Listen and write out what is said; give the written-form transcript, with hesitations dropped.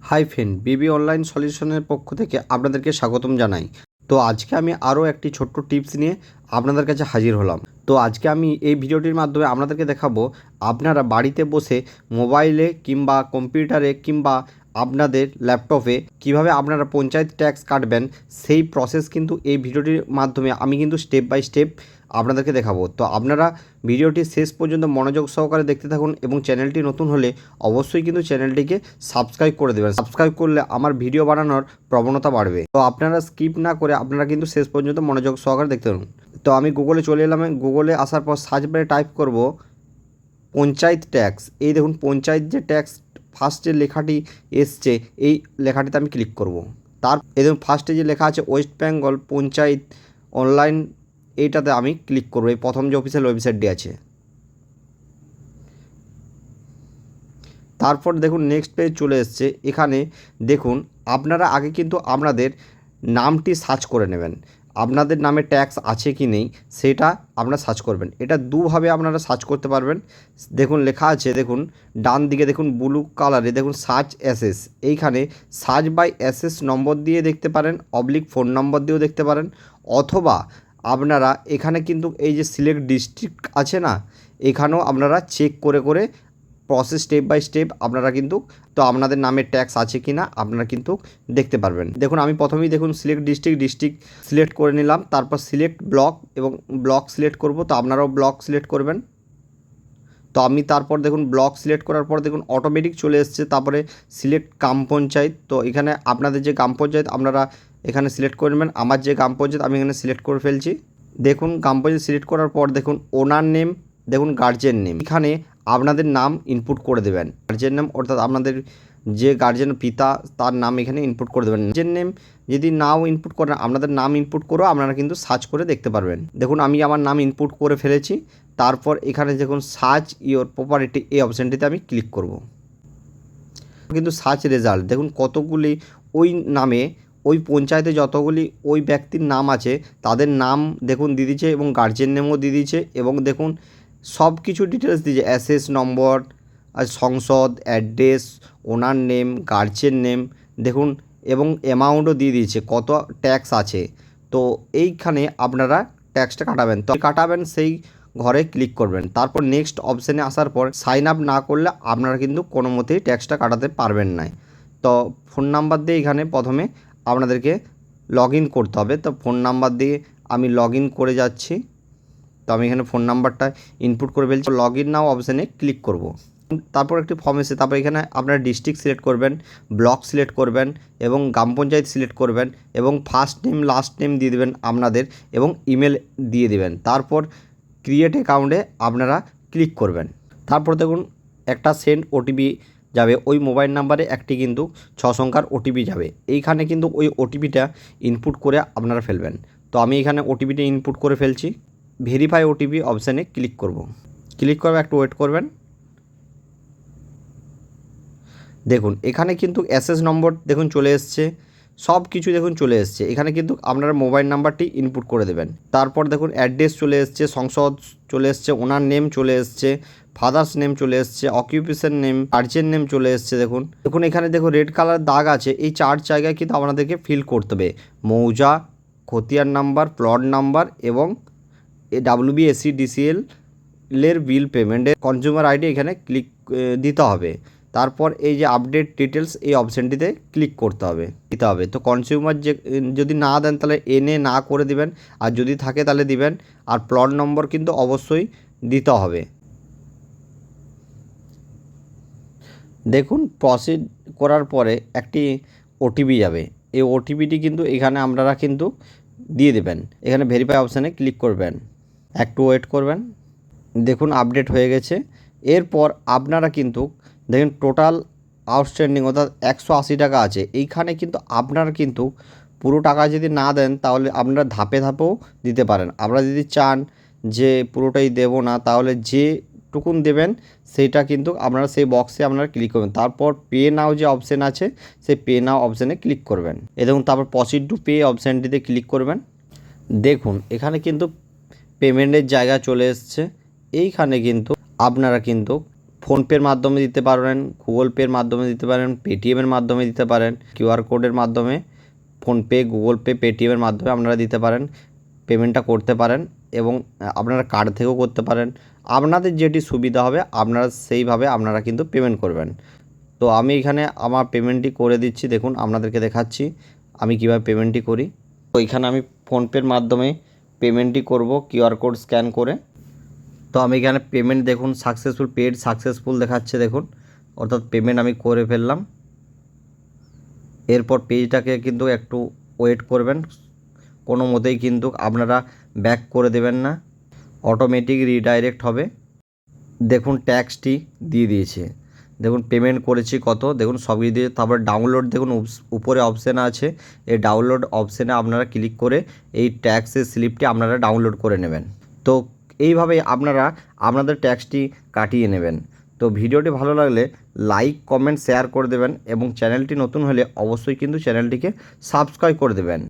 Hi friend, বিবি online সলিউশনের পক্ষ থেকে আপনাদেরকে স্বাগতম জানাই। তো আজকে আমি আরও একটি ছোট্ট টিপস নিয়ে আপনাদের কাছে হাজির হলাম। তো আজকে আমি এই ভিডিওটির মাধ্যমে আপনাদেরকে দেখাবো আপনারা বাড়িতে বসে মোবাইলে কিংবা কম্পিউটারে কিংবা আপনাদের ল্যাপটপে কিভাবে আপনারা পঞ্চায়েত ট্যাক্স কাটবেন, সেই প্রসেস কিন্তু এই ভিডিওটির মাধ্যমে আমি কিন্তু স্টেপ বাই স্টেপ আপনাদেরকে দেখাবো। তো আপনারা ভিডিওটি শেষ পর্যন্ত মনোযোগ সহকারে দেখতে থাকুন এবং চ্যানেলটি নতুন হলে অবশ্যই কিন্তু চ্যানেলটিকে সাবস্ক্রাইব করে দেবেন। সাবস্ক্রাইব করলে আমার ভিডিও বানানোর প্রবণতা বাড়বে। তো আপনারা স্কিপ না করে আপনারা কিন্তু শেষ পর্যন্ত মনোযোগ সহকারে দেখতে থাকুন। তো আমি গুগলে চলে এলাম। গুগলে আসার পর সার্চ বারে টাইপ করব পঞ্চায়েত ট্যাক্স। এই দেখুন পঞ্চায়েত যে ট্যাক্স ফার্স্ট যে লেখাটি এসছে, এই লেখাটিতে আমি ক্লিক করব। এই দেখুন ফার্স্টে যে লেখা আছে ওয়েস্ট বেঙ্গল পঞ্চায়েত অনলাইন, এইটাতে আমি ক্লিক করব। এই প্রথম যে অফিসিয়াল ওয়েবসাইটটি আছে, তারপর দেখুন নেক্সট পেজ চলে এসছে। এখানে দেখুন আপনারা আগে কিন্তু আপনাদের নামটি সার্চ করে নেবেন, আপনাদের নামে ট্যাক্স আছে কি নেই সেটা আপনারা সার্চ করবেন। এটা দুভাবে আপনারা সার্চ করতে পারবেন। দেখুন লেখা আছে, দেখুন ডান দিকে দেখুন ব্লু কালারে দেখুন সার্চ অ্যাসেস। এইখানে সার্চ বাই অ্যাসেস নম্বর দিয়ে দেখতে পারেন, অবলিক ফোন নম্বর দিয়েও দেখতে পারেন, অথবা আপনারা এখানে কিন্তু এই যে সিলেক্ট ডিস্ট্রিক্ট আছে না, এখানেও আপনারা চেক করে করে প্রসেস স্টেপ বাই স্টেপ আপনারা কিন্তু তো আপনাদের নামে ট্যাক্স আছে কি না আপনারা কিন্তু দেখতে পারবেন। দেখুন আমি প্রথমেই দেখুন সিলেক্ট ডিস্ট্রিক্ট সিলেক্ট করে নিলাম, তারপর সিলেক্ট ব্লক এবং ব্লক সিলেক্ট করব। তো আপনারাও ব্লক সিলেক্ট করবেন। তো আমি তারপর দেখুন ব্লক সিলেক্ট করার পর দেখুন অটোমেটিক চলে এসছে। তারপরে সিলেক্ট গ্রাম পঞ্চায়েত। তো এখানে আপনাদের যে গ্রাম পঞ্চায়েত আপনারা এখানে সিলেক্ট করে নেবেন। আমার যে গ্রাম পঞ্চায়েত আমি এখানে সিলেক্ট করে ফেলছি। দেখুন গ্রাম পঞ্চায়েত সিলেক্ট করার পর দেখুন ওনার নেম, দেখুন গার্জেন নেম, এখানে আপনাদের নাম ইনপুট করে দেবেন। গার্জেন নেম অর্থাৎ আপনাদের যে গার্জেন পিতা তার নাম এখানে ইনপুট করে দেবেন। গার্জেন নেম যদি নাও ইনপুট করেন আপনাদের নাম ইনপুট করেও আপনারা কিন্তু সার্চ করে দেখতে পারবেন। দেখুন আমি আমার নাম ইনপুট করে ফেলেছি। তারপর এখানে দেখুন সার্চ ইওর প্রপার্টি, এই অপশানটিতে আমি ক্লিক করব। কিন্তু সার্চ রেজাল্ট দেখুন কতগুলি ওই নামে ওই পঞ্চায়েতে যতগুলি ওই ব্যক্তির নাম আছে তাদের নাম দেখুন দিয়ে দিচ্ছে এবং গার্জেন নেমও দিয়ে দিচ্ছে এবং দেখুন সব কিছু ডিটেলস দিয়েছে, অ্যাসেস নম্বর, আর সংসদ, অ্যাড্রেস, ওনার নেম, গার্জেন নেম দেখুন এবং অ্যামাউন্টও দিয়ে দিয়েছে কত ট্যাক্স আছে। তো এইখানে আপনারা ট্যাক্সটা কাটাবেন, তো কাটাবেন সেই ঘরে ক্লিক করবেন। তারপর নেক্সট অপশানে আসার পর সাইন আপ না করলে আপনারা কিন্তু কোনো মতেই ট্যাক্সটা কাটাতে পারবেন না। তো ফোন নাম্বার দিয়ে এখানে প্রথমে আপনাদেরকে লগ ইন করতে হবে। তো ফোন নাম্বার দিয়ে আমি লগ ইন করে যাচ্ছি। তো আমি এখানে ফোন নাম্বারটা ইনপুট করে ফেলছি। লগ ইন নাও অপশানে ক্লিক করব। তারপর একটি ফর্ম এসে তারপর এখানে আপনারা ডিস্ট্রিক্ট সিলেক্ট করবেন, ব্লক সিলেক্ট করবেন এবং গ্রাম পঞ্চায়েত সিলেক্ট করবেন এবং ফার্স্ট নেম লাস্ট নেম দিয়ে দেবেন আপনাদের এবং ইমেল দিয়ে দেবেন। তারপর ক্রিয়েট অ্যাকাউন্টে আপনারা ক্লিক করবেন। তারপর দেখুন একটা সেন্ড ওটিপি যাবে, ওই মোবাইল নাম্বারে একটি কিন্তু 6 সংখ্যার ওটিপি যাবে। এইখানে কিন্তু ওই ওটিপিটা ইনপুট করে আপনারা ফেলবেন। তো আমি এখানে ওটিপিটা ইনপুট করে ফেলছি। ভেরিফাই ওটিপি অপশানে ক্লিক করব। ক্লিক করবে, একটু ওয়েট করবেন। দেখুন এখানে কিন্তু অ্যাসেস নম্বর দেখুন চলে এসছে, সব কিছু দেখুন চলে এসছে। এখানে কিন্তু আপনারা মোবাইল নাম্বারটি ইনপুট করে দেবেন। তারপর দেখুন অ্যাড্রেস চলে এসছে, সংসদ চলে এসছে, ওনার নেম চলে এসছে, ফাদার্স নেম চলে এসছে, অকিউপেশন নেম, গার্জেন নেম চলে এসছে। দেখুন দেখুন এখানে দেখুন রেড কালার দাগ আছে, এই 4 জায়গায় কিন্তু আপনাদেরকে ফিল করতে হবে। মৌজা, খতিয়ান নাম্বার, প্লট নাম্বার এবং WBSC-DCL এর বিল পেমেন্টের কনজিউমার আইডি এখানে ক্লিক দিতে হবে। তারপর এই যে আপডেট ডিটেলস এই অপশানটিতে ক্লিক করতে হবে, দিতে হবে। তো কনজিউমার যে যদি না দেন তাহলে এনে না করে দিবেন, আর যদি থাকে তাহলে দিবেন। আর প্লট নম্বর কিন্তু অবশ্যই দিতে হবে। দেখুন প্রসিড করার পরে একটি ওটিপি যাবে, এই ওটিপিটি কিন্তু এখানে আপনারা কিন্তু দিয়ে দেবেন। এখানে ভেরিফাই অপশানে ক্লিক করবেন, একটু ওয়েট করবেন। দেখুন আপডেট হয়ে গেছে। এরপর আপনারা কিন্তু দেখুন টোটাল আউটস্ট্যান্ডিং অর্থাৎ 180 টাকা আছে। এইখানে কিন্তু আপনারা কিন্তু পুরো টাকা যদি না দেন তাহলে আপনারা ধাপে ধাপেও দিতে পারেন। আপনারা যদি চান যে পুরোটাই দেব না তাহলে যেটুকুন দেবেন সেইটা কিন্তু আপনারা সেই বক্সে আপনারা ক্লিক করবেন। তারপর পে নাও যে অপশান আছে সেই পে নাও অপশানে ক্লিক করবেন। দেখুন তারপর প্রসিড টু পে অপশানটিতে ক্লিক করবেন। দেখুন এখানে কিন্তু পেমেন্টের জায়গা চলে এসছে। এইখানে কিন্তু আপনারা কিন্তু ফোনপের মাধ্যমে দিতে পারেন, গুগল পের মাধ্যমে দিতে পারেন, পেটিএমের মাধ্যমে দিতে পারেন, কিউআর কোডের মাধ্যমে ফোনপে, গুগল পে, পেটিএমের মাধ্যমে আপনারা দিতে পারেন, পেমেন্টটা করতে পারেন এবং আপনারা কার্ড থেকেও করতে পারেন। আপনাদের যেটি সুবিধা হবে আপনারা সেইভাবে আপনারা কিন্তু পেমেন্ট করবেন। তো আমি এখানে আমার পেমেন্টটি করে দিচ্ছি, দেখুন আপনাদেরকে দেখাচ্ছি আমি কীভাবে পেমেন্টটি করি। তো এখানে আমি ফোনপের মাধ্যমে পেমেন্টটি করব কিউআর কোড স্ক্যান করে। তো আমি এখানে পেমেন্ট দেখুন সাকসেসফুল দেখাচ্ছে, দেখুন অর্থাৎ পেমেন্ট আমি করে ফেললাম। এরপর পেজটাকে কিন্তু একটু ওয়েট করবেন, কোনো মতেই কিন্তু আপনারা ব্যাক করে দেবেন না, অটোমেটিক রিডাইরেক্ট হবে। দেখুন ট্যাক্সটি দিয়ে দিয়েছে, দেখুন পেমেন্ট করেছি কত, দেখুন সবই দিয়ে। তারপর ডাউনলোড দেখুন উপরে অপশান আছে, এই ডাউনলোড অপশানে আপনারা ক্লিক করে এই ট্যাক্সের স্লিপটি আপনারা ডাউনলোড করে নেবেন। তো এইভাবে আপনারা আপনাদের ট্যাক্সটি কাটিয়ে নেবেন। তো ভিডিওটি ভালো লাগলে লাইক, কমেন্ট, শেয়ার করে দেবেন এবং চ্যানেলটি নতুন হলে অবশ্যই কিন্তু চ্যানেলটিকে সাবস্ক্রাইব করে দেবেন।